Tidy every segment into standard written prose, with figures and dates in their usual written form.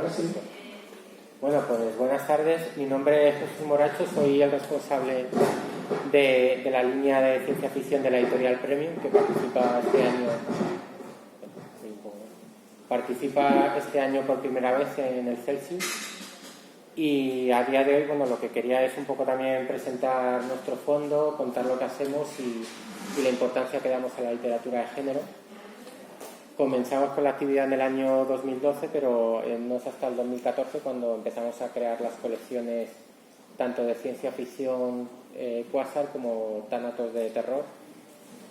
Perfecto. Bueno, pues buenas tardes. Mi nombre es Jesús Moracho, soy el responsable de la línea de ciencia ficción de la editorial Premium, que participa este año por primera vez en el Celsius. Y a día de hoy, bueno, lo que quería es un poco también presentar nuestro fondo, contar lo que hacemos y la importancia que damos a la literatura de género. Comenzamos con la actividad en el año 2012, pero no es hasta el 2014 cuando empezamos a crear las colecciones tanto de ciencia ficción Quasar como Tánatos de terror,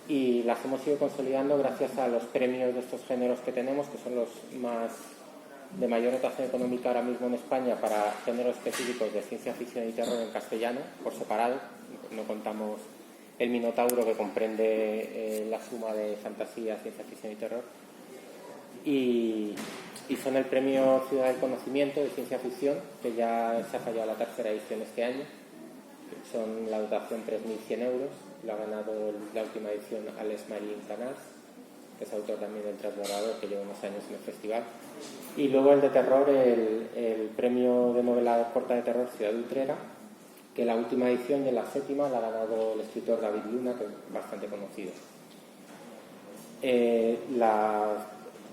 y las hemos ido consolidando gracias a los premios de estos géneros que tenemos, que son los más de mayor dotación económica ahora mismo en España para géneros específicos de ciencia ficción y terror en castellano, por separado. No contamos el Minotauro, que comprende la suma de fantasía, ciencia ficción y terror. Y son el premio Ciudad del Conocimiento de ciencia ficción, que ya se ha fallado la tercera edición este año. Son la dotación 3.100 euros. Lo ha ganado la última edición Alex Marín Canals, que es autor también del Transbordador, que lleva unos años en el festival. Y luego el de terror, el premio de novela corta de terror Ciudad Utrera, que la última edición de la séptima la ha ganado el escritor David Luna, que es bastante conocido.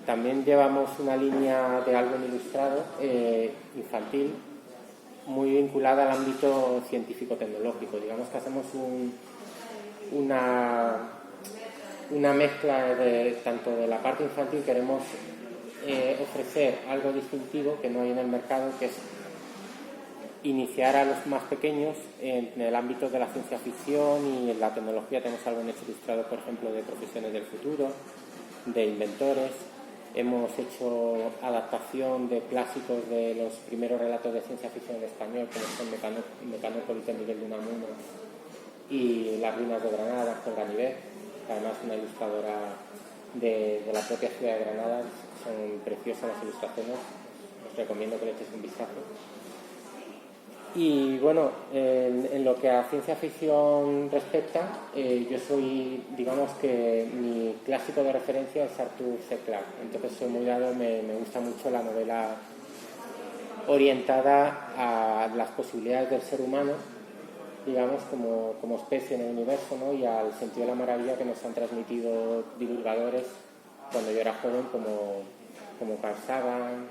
También llevamos una línea de álbum ilustrado infantil muy vinculada al ámbito científico-tecnológico. Digamos que hacemos una mezcla tanto de la parte infantil. Queremos ofrecer algo distintivo que no hay en el mercado, que es iniciar a los más pequeños en el ámbito de la ciencia ficción y en la tecnología. Tenemos algo ilustrado, por ejemplo, de profesiones del futuro, de inventores. Hemos hecho adaptación de clásicos de los primeros relatos de ciencia ficción en español, como son Mecanópolis, Miguel de Unamuno y Las ruinas de Granada, con Ganivet, además una ilustradora de la propia ciudad de Granada. Son preciosas las ilustraciones, os recomiendo que le echéis un vistazo. Y bueno, en lo que a ciencia ficción respecta, yo soy, digamos que mi clásico de referencia es Arthur C. Clarke. Entonces soy muy dado, me gusta mucho la novela orientada a las posibilidades del ser humano, digamos, como especie en el universo, ¿no? Y al sentido de la maravilla que nos han transmitido divulgadores cuando yo era joven, como Carl Sagan.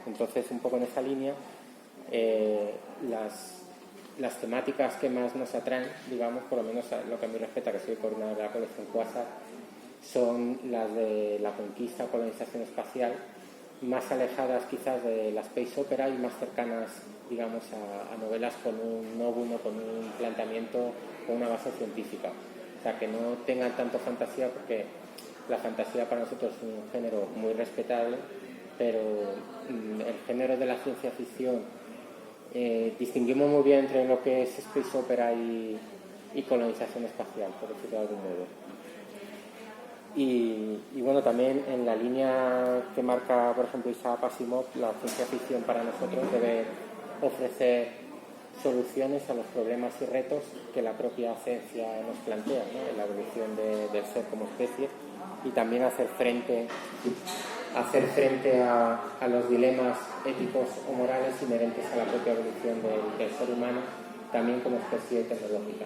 Entonces, un poco en esa línea, las temáticas que más nos atraen, digamos, por lo menos a lo que a mí respecta, que soy coordinador de la colección Quasar, son las de la conquista, colonización espacial, más alejadas quizás de la space opera y más cercanas, digamos, a novelas con un nóbulo, con un planteamiento, con una base científica. O sea, que no tengan tanto fantasía, porque la fantasía para nosotros es un género muy respetable, pero el género de la ciencia ficción distinguimos muy bien entre lo que es space opera y colonización espacial, por decirlo de algún modo. Y bueno, también en la línea que marca, por ejemplo, Isaac Asimov, la ciencia ficción para nosotros debe ofrecer soluciones a los problemas y retos que la propia ciencia nos plantea, ¿no? En la evolución del ser como especie, y también hacer frente a los dilemas éticos o morales inherentes a la propia evolución del ser humano, también como especie tecnológica.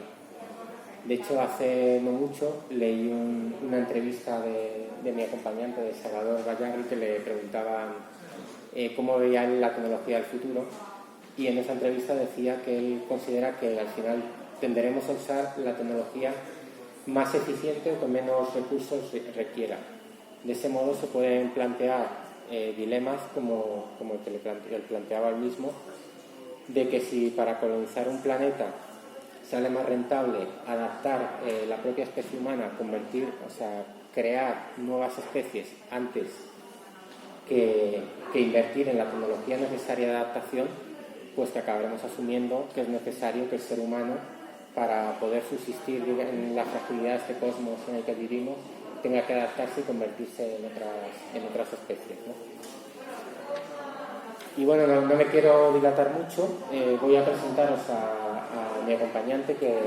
De hecho, hace no mucho leí una entrevista de mi acompañante, de Salvador Gallarri, que le preguntaba cómo veía él la tecnología del futuro, y en esa entrevista decía que él considera que al final tenderemos a usar la tecnología más eficiente o que menos recursos requiera. De ese modo se pueden plantear dilemas como el que él planteaba él mismo, de que si para colonizar un planeta sale más rentable adaptar la propia especie humana, crear nuevas especies antes que invertir en la tecnología necesaria de adaptación, pues que acabaremos asumiendo que es necesario que el ser humano, para poder subsistir en la fragilidad de este cosmos en el que vivimos, tenga que adaptarse y convertirse en otras especies, ¿no? Y bueno, no me quiero dilatar mucho. Voy a presentaros a mi acompañante, que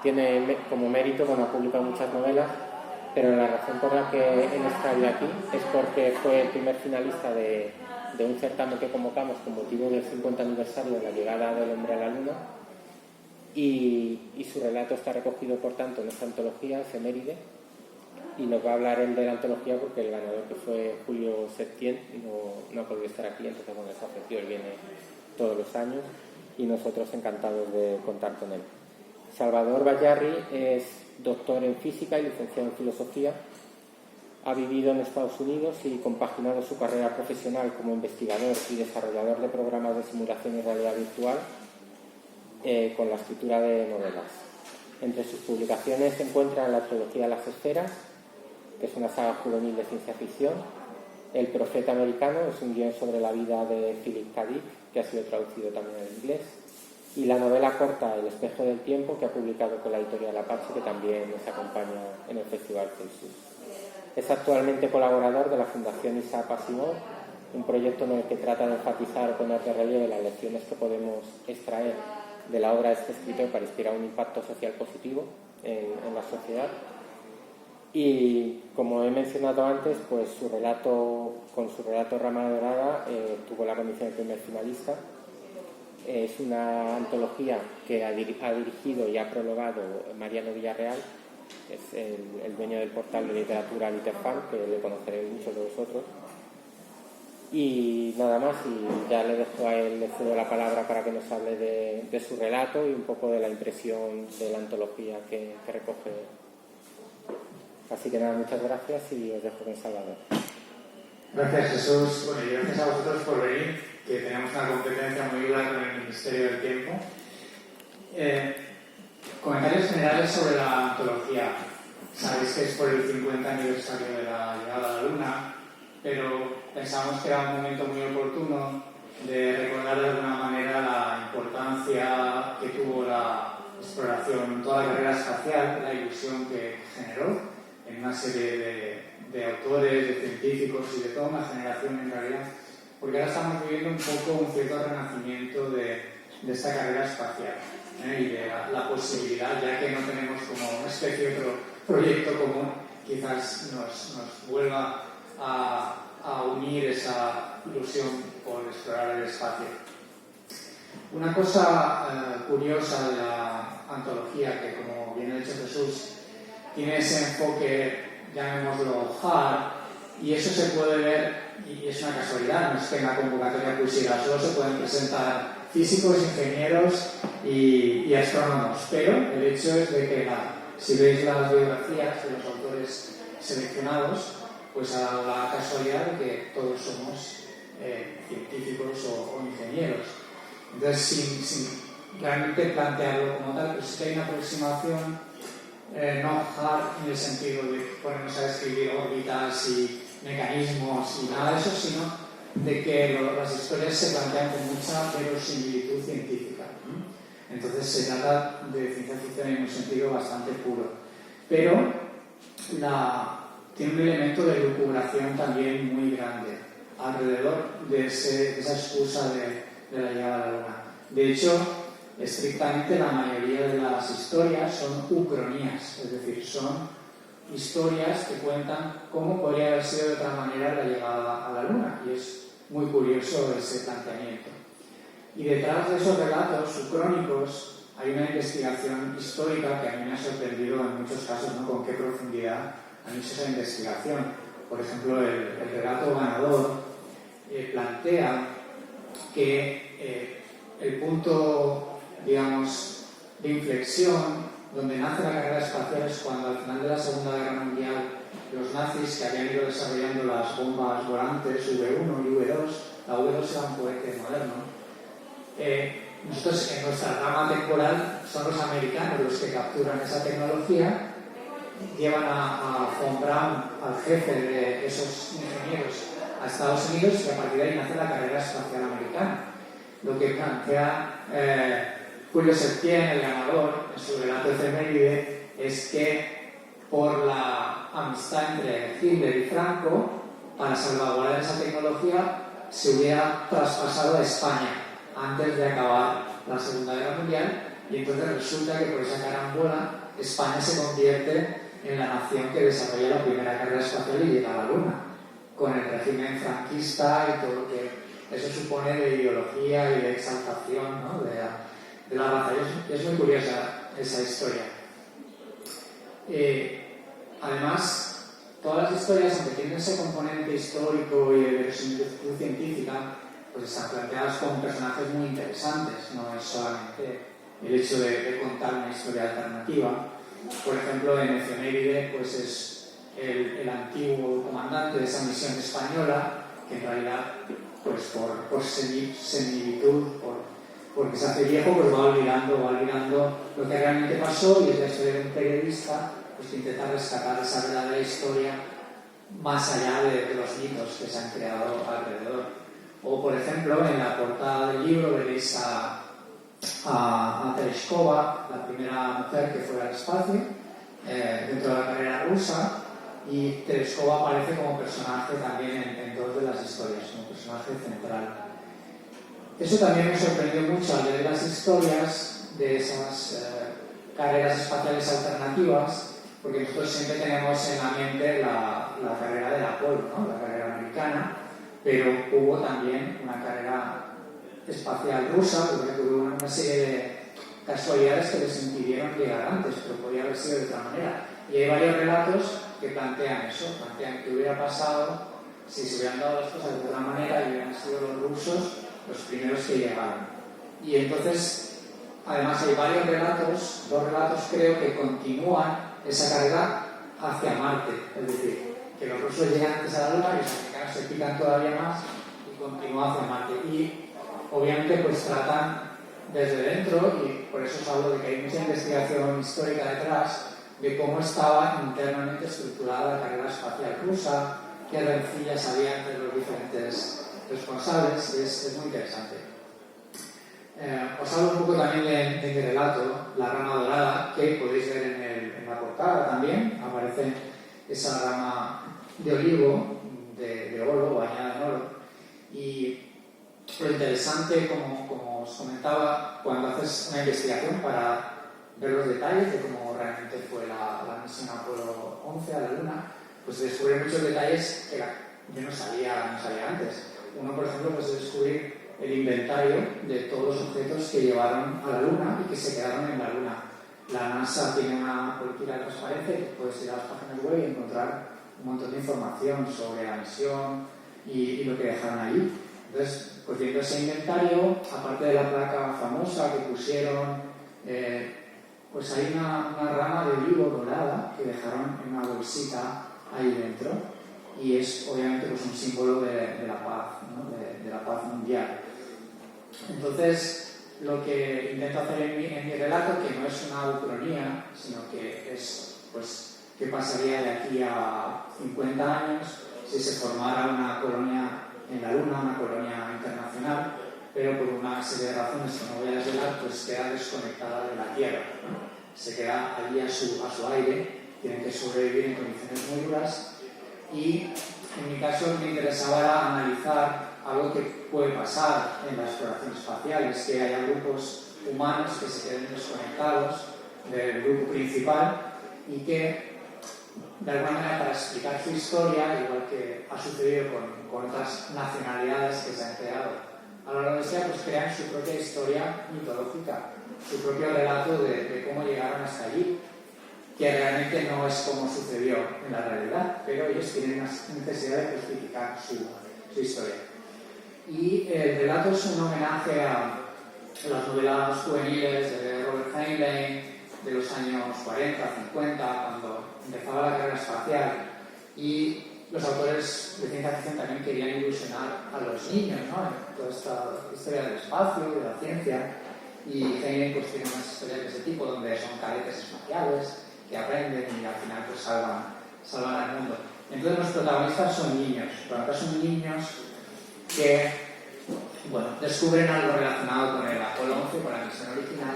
tiene como mérito, ha publicado muchas novelas, pero la razón por la que él está hoy aquí es porque fue el primer finalista de un certamen que convocamos con motivo del 50 aniversario de la llegada del hombre a la Luna, y su relato está recogido, por tanto, en esta antología, Efeméride, y nos va a hablar él de la antología porque el ganador, que fue Julio Septién, no ha podido estar aquí, entonces bueno, se ofreció, él viene todos los años y nosotros encantados de contar con él. Salvador Bayarri es doctor en física y licenciado en filosofía. Ha vivido en Estados Unidos y compaginado su carrera profesional como investigador y desarrollador de programas de simulación y realidad virtual con la escritura de novelas. Entre sus publicaciones se encuentran la trilogía Las Esferas, que es una saga juvenil de ciencia ficción; El Profeta Americano, es un guión sobre la vida de Philip K. Dick, que ha sido traducido también al inglés; y la novela corta El Espejo del Tiempo, que ha publicado con la editorial Apache, que también nos acompaña en el Festival Celsius. Es actualmente colaborador de la Fundación Isaac Asimov, un proyecto en el que trata de enfatizar o poner de relieve las lecciones que podemos extraer de la obra de este escritor para inspirar un impacto social positivo en la sociedad. Y como he mencionado antes, pues con su relato Rama Dorada tuvo la condición de primer finalista. Es una antología que ha dirigido y ha prologado Mariano Villarreal, que es el dueño del portal de literatura Literfan, que le conoceréis muchos de vosotros. Y nada más, y ya le dejo a él, le cedo la palabra para que nos hable de su relato y un poco de la impresión de la antología que recoge. Así que nada, muchas gracias y os dejo con Salvador. Gracias, Jesús. Bueno, y gracias a vosotros por venir, que tenemos una competencia muy dura con el Ministerio del Tiempo. Comentarios generales sobre la antología. Sabéis que es por el 50 aniversario de la llegada a la Luna, pero pensamos que era un momento muy oportuno de recordar de alguna manera la importancia que tuvo la exploración, toda la carrera espacial, la ilusión que generó en una serie de autores, de científicos y de toda una generación en realidad, porque ahora estamos viviendo un poco un cierto renacimiento de esta carrera espacial y de la posibilidad, ya que no tenemos como una especie de otro proyecto común, quizás nos vuelva a unir esa ilusión por explorar el espacio. Una cosa curiosa de la antología, que como bien ha dicho Jesús, tiene ese enfoque, llamémoslo hard, y eso se puede ver, y es una casualidad, no es que en la convocatoria pusiera, solo se pueden presentar físicos, ingenieros y astrónomos, pero el hecho es de que si veis las biografías de los autores seleccionados, pues ha dado la casualidad de que todos somos científicos o ingenieros. Entonces, sin realmente plantearlo como tal, pues sí que hay una aproximación no hard en el sentido de ponernos a describir órbitas y mecanismos y nada de eso, sino de que las historias se plantean con mucha verosimilitud científica. Entonces se trata de ciencia ficción en un sentido bastante puro. Pero tiene un elemento de lucubración también muy grande alrededor de esa excusa de la llegada a la Luna. De hecho, estrictamente la mayoría de las historias son ucronías, es decir, son historias que cuentan cómo podría haber sido de otra manera la llegada a la Luna, y es muy curioso ese planteamiento. Y detrás de esos relatos ucrónicos hay una investigación histórica que a mí me ha sorprendido en muchos casos, ¿no? Con qué profundidad han hecho esa investigación. Por ejemplo, el relato ganador plantea que el punto, digamos, de inflexión donde nace la carrera espacial es cuando al final de la Segunda Guerra Mundial los nazis, que habían ido desarrollando las bombas volantes V1 y V2, la V2 era un cohete moderno. Nosotros en nuestra rama temporal son los americanos los que capturan esa tecnología, llevan a von Braun, al jefe de esos ingenieros, a Estados Unidos, y a partir de ahí nace la carrera espacial americana. Lo que plantea Julio Septién, el ganador, en su relato Efeméride, es que por la amistad entre Hitler y Franco, para salvaguardar esa tecnología, se hubiera traspasado a España antes de acabar la Segunda Guerra Mundial, y entonces resulta que por esa carambola España se convierte en la nación que desarrolla la primera carrera espacial y llega a la Luna, con el régimen franquista y todo lo que eso supone de ideología y de exaltación, ¿no? de la raza. Y es muy curiosa esa historia. Además, todas las historias, aunque tienen ese componente histórico y de verosimilitud científica, pues están planteadas como personajes muy interesantes, no es solamente el hecho de contar una historia alternativa. Por ejemplo, en Efeméride, pues es el antiguo comandante de esa misión española, que en realidad, pues por senilitud, porque se hace viejo, pues va olvidando lo que realmente pasó, y es la historia de un periodista pues, que intenta rescatar esa verdadera historia más allá de los mitos que se han creado alrededor. O, por ejemplo, en la portada del libro veréis a Tereshkova, la primera mujer que fue al espacio dentro de la carrera rusa, y Tereshkova aparece como personaje también en dos de las historias, como personaje central. Eso también me sorprendió mucho al leer las historias de esas carreras espaciales alternativas, porque nosotros siempre tenemos en la mente la carrera del Apolo, ¿no? La carrera americana, pero hubo también una carrera espacial rusa, porque hubo una serie de casualidades que les impidieron llegar antes, pero podía haber sido de otra manera. Y hay varios relatos que plantean eso, plantean que hubiera pasado si se hubieran dado las cosas de otra manera y hubieran sido los rusos los primeros que llegaron. Y entonces, además hay varios relatos, 2 relatos creo, que continúan esa carrera hacia Marte, es decir, que los rusos llegan antes a la Luna y los americanos se pican todavía más y continúan hacia Marte. Y obviamente pues tratan desde dentro, y por eso os hablo de que hay mucha investigación histórica detrás, de cómo estaba internamente estructurada la carrera espacial rusa, qué rencillas había entre los diferentes responsables, y es muy interesante. Os hablo un poco también de mi relato, La rama dorada, que podéis ver en la portada también. Aparece esa rama de olivo, de oro, bañada en oro. Y lo interesante, como os comentaba, cuando haces una investigación para ver los detalles de cómo realmente fue la misión Apolo 11 a la Luna, pues se descubren muchos detalles que yo no sabía antes. Uno, por ejemplo, pues es descubrir el inventario de todos los objetos que llevaron a la Luna y que se quedaron en la Luna. La NASA tiene una política de transparencia que puedes ir a las páginas web y encontrar un montón de información sobre la misión y lo que dejaron allí. Entonces, pues viendo ese inventario, aparte de la placa famosa que pusieron, pues hay una rama de olivo dorada que dejaron en una bolsita ahí dentro, y es obviamente pues un símbolo de la paz, ¿no? de la paz mundial. Entonces, lo que intento hacer en mi relato, que no es una ucronía, sino que es pues qué pasaría de aquí a 50 años si se formara una colonia en la Luna, una colonia internacional, pero por una serie de razones que no voy a desvelar, pues queda desconectada de la Tierra, ¿no? Se queda allí a su aire, tienen que sobrevivir en condiciones muy duras, y en mi caso me interesaba analizar algo que puede pasar en la exploración espacial, es que haya grupos humanos que se queden desconectados del grupo principal y que, de alguna manera, para explicar su historia, igual que ha sucedido con otras nacionalidades que se han creado a lo largo de la historia, pues crean su propia historia mitológica, su propio relato de cómo llegaron hasta allí, que realmente no es como sucedió en la realidad, pero ellos tienen una necesidad de justificar su historia. Y el relato es un homenaje a las novelas juveniles de Robert Heinlein de los años 40, 50, cuando empezaba la carrera espacial, y los autores de ciencia ficción también querían ilusionar a los niños, ¿no? En toda esta historia del espacio, de la ciencia, y Heinlein pues tiene unas historias de ese tipo, donde son cadetes espaciales que aprenden y al final pues salvan al mundo. Entonces los protagonistas son niños, son niños que descubren algo relacionado con el Apolo 11, con la misión original,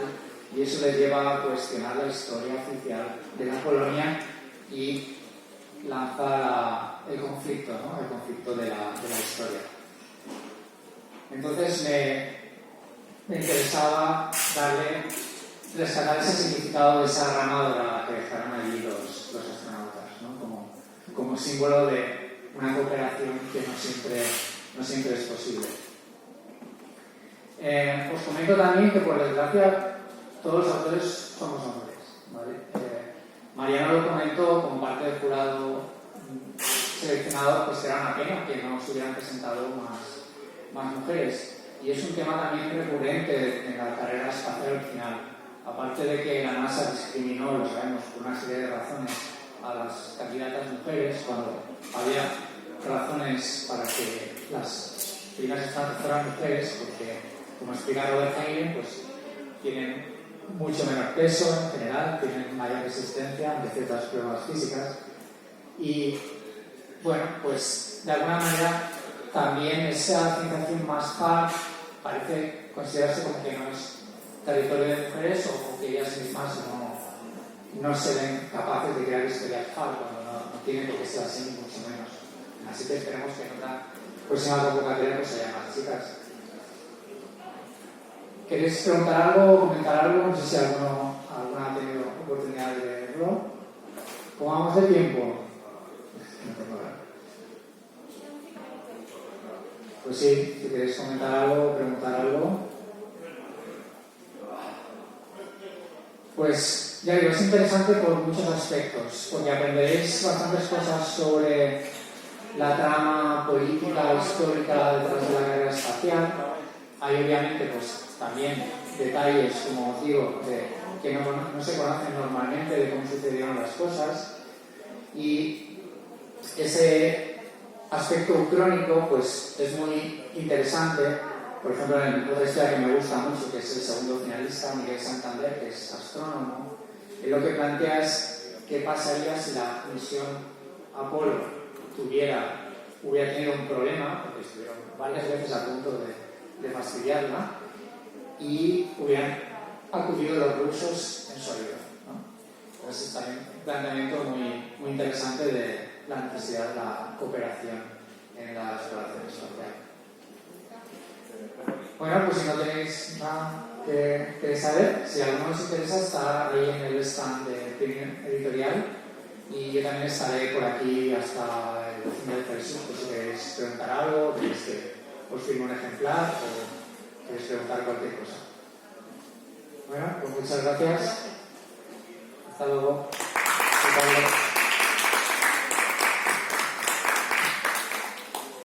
y eso les lleva a cuestionar la historia oficial de la colonia y lanza el conflicto, ¿no? El conflicto de la historia. Entonces me interesaba rescatar ese significado de esa rama dorada que dejaron allí los astronautas. como símbolo de una cooperación que no siempre es posible. Os comento también que, por desgracia, todos los autores somos hombres, ¿vale? Mariano lo comentó como parte del jurado seleccionado, pues era una pena que no se hubieran presentado más mujeres. Y es un tema también recurrente en la carrera espacial original. Aparte de que la NASA discriminó, lo sabemos, por una serie de razones a las candidatas mujeres, cuando había razones para que las primeras estancias fueran mujeres, porque, como explica Robert Heinlein, pues tienen mucho menor peso en general, tienen mayor resistencia ante ciertas pruebas físicas y, bueno, pues de alguna manera también esa civilización más hard parece considerarse como que no es territorio de mujeres o que ellas mismas no se ven capaces de crear historias hard cuando no tienen por qué ser así, ni mucho menos. Así que esperemos que en otra próxima convocatoria pues haya más chicas. ¿Queréis preguntar algo o comentar algo? No sé si alguno ha tenido oportunidad de verlo. ¿Cómo vamos de tiempo? Pues sí, si queréis comentar algo o preguntar algo. Pues ya digo, es interesante por muchos aspectos, porque aprenderéis bastantes cosas sobre la trama política, histórica detrás de la carrera espacial. Hay obviamente pues también detalles, como os digo, que no se conocen normalmente de cómo sucedieron las cosas, y ese aspecto crónico pues es muy interesante. Por ejemplo, en otra historia que me gusta mucho, que es el segundo finalista, Miguel Santander, que es astrónomo, lo que plantea es qué pasaría si la misión Apolo hubiera tenido un problema, porque estuvieron varias veces a punto de fastidiarla, y hubieran acudido los rusos en su ayuda, ¿no? Entonces es también un planteamiento muy interesante de la necesidad de la cooperación en la exploración espacial. Bueno, pues si no tenéis nada que saber, si a alguno os interesa, está ahí en el stand de Premium Editorial, y yo también estaré por aquí hasta el fin del curso, pues si queréis preguntar algo, queréis que os firme un ejemplar o queréis preguntar cualquier cosa. Bueno, pues muchas gracias. Hasta luego.